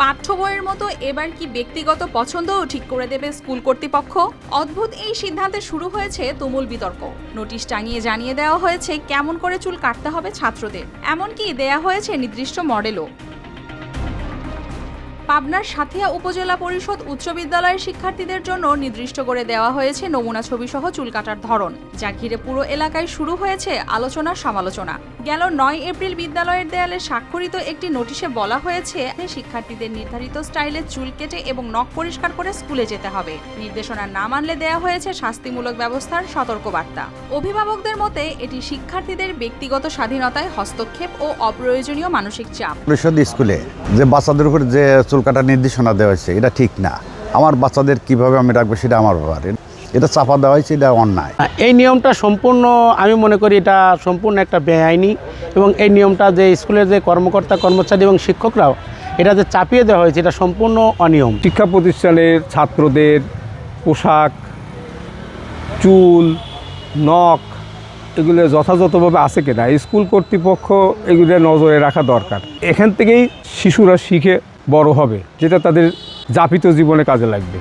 পাঠ্য বইয়ের মতো এবার কি ব্যক্তিগত পছন্দও ঠিক করে দেবে স্কুল কর্তৃপক্ষ? অদ্ভুত এই সিদ্ধান্তে শুরু হয়েছে তুমুল বিতর্ক। নোটিশ টাঙিয়ে জানিয়ে দেওয়া হয়েছে কেমন করে চুল কাটতে হবে ছাত্রদের, এমনকি দেয়া হয়েছে নির্দিষ্ট মডেলও। পাবনার সাথিয়া উপজেলা পরিষদ উচ্চ বিদ্যালয়ের শিক্ষার্থীদের জন্য নির্দিষ্ট করে দেওয়া হয়েছে নমুনা ছবিসহ চুল কাটার ধরন, যা ঘিরে পুরো এলাকায় শুরু হয়েছে আলোচনা সমালোচনা। গেল ৯ এপ্রিল বিদ্যালয়ের দেয়ালে স্বাক্ষরিত একটি নোটিশে বলা হয়েছে শিক্ষার্থীদের নির্ধারিত স্টাইলে চুল কেটে এবং নখ পরিষ্কার করে স্কুলে যেতে হবে। নির্দেশনা না মানলে দেয়া হয়েছে শাস্তিমূলক ব্যবস্থার সতর্কবার্তা। অভিভাবকদের মতে এটি শিক্ষার্থীদের ব্যক্তিগত স্বাধীনতায় হস্তক্ষেপ ও অপ্রয়োজনীয় মানসিক চাপ। পরিষদ স্কুলে যে বাচ্চাদের উপর যে চুল কাটার নির্দেশনা দেওয়া হয়েছে এটা ঠিক না। আমার বাচ্চাদের কিভাবে আমি রাখবো সেটা আমার ব্যাপার, এটা চাপা দেওয়া হয়েছে, এটা অন্যায়। এই নিয়মটা সম্পূর্ণ আমি মনে করি এটা সম্পূর্ণ একটা বেআইনি, এবং এই নিয়মটা যে স্কুলের যে কর্মকর্তা কর্মচারী এবং শিক্ষকরাও এটা যে চাপিয়ে দেওয়া হয়েছে এটা সম্পূর্ণ অনিয়ম। শিক্ষা প্রতিষ্ঠানের ছাত্রদের পোশাক, চুল, নখ এগুলো যথাযথভাবে আছে কিনা স্কুল কর্তৃপক্ষ এগুলো নজরে রাখা দরকার। এখান থেকেই শিশুরা শিখে বড় হবে, যেটা তাদের যাপিত জীবনে কাজে লাগবে।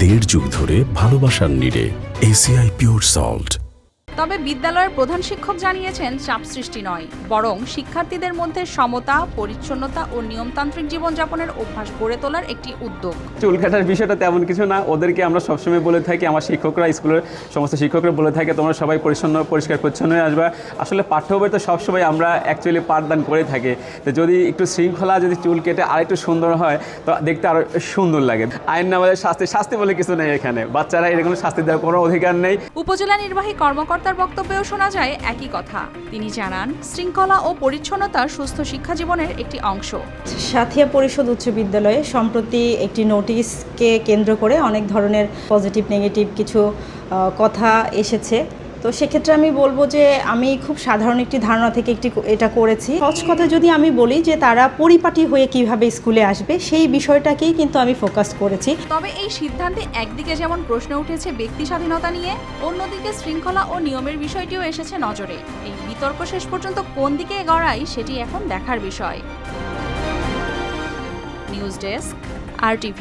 ১.৫ যুগ ধরে ভালোবাসার নিড়ে এসিআই পিওর সল্ট। তবে বিদ্যালয়ের প্রধান শিক্ষক জানিয়েছেন চাপ সৃষ্টি নয়, বরং শিক্ষার্থীদের মধ্যে সমতা, পরিচ্ছন্নতা ও নিয়মতান্ত্রিক জীবনযাপনের অভ্যাস গড়ে তোলার একটি উদ্যোগ। চুল কাটার বিষয়টা তেমন কিছু না, ওদেরকে আমরা সবসময় বলে থাকি, আমার শিক্ষকরা স্কুলের সমস্ত শিক্ষকরা বলে থাকে তোমরা সবাই পরিষ্কার পরিচ্ছন্ন হয়ে আসবা। আসলে পাঠ্য বই তো সবসময় আমরা অ্যাকচুয়ালি পাঠদান করে থাকি, তো যদি একটু শৃঙ্খলা যদি চুল কেটে আরেকটু সুন্দর হয় তো দেখতে আরও সুন্দর লাগে। আইন না বলে শাস্তি বলে কিছু নেই এখানে, বাচ্চারা এরকম শাস্তি দেওয়ার কোনো অধিকার নেই। উপজেলা নির্বাহী কর্মকর্তার বক্তব্যেও শোনা যায় একই কথা। তিনি জানান শৃঙ্খলা ও পরিচ্ছন্নতা সুস্থ শিক্ষা জীবনের একটি অংশ। সাথিয়া পরিষদ উচ্চ বিদ্যালয়ে সম্প্রতি একটি নোটিশকে কেন্দ্র করে অনেক ধরনের পজিটিভ নেগেটিভ কিছু কথা এসেছে। তো সেক্ষেত্রে আমি বলবো যে আমি খুব সাধারণ একটি ধারণা থেকে এটা করেছি। সহজ কথা যদি আমি বলি যে তারা পরিপাটি হয়ে কিভাবে স্কুলে আসবে সেই বিষয়টাকেই কিন্তু আমি ফোকাস করেছি। তবে এই সিদ্ধান্তে একদিকে যেমন প্রশ্ন উঠেছে ব্যক্তি স্বাধীনতা নিয়ে, অন্যদিকে শৃঙ্খলা ও নিয়মের বিষয়টিও এসেছে নজরে। এই বিতর্ক শেষ পর্যন্ত কোন দিকে গড়ায় সেটি এখন দেখার বিষয়। News desk, RTV।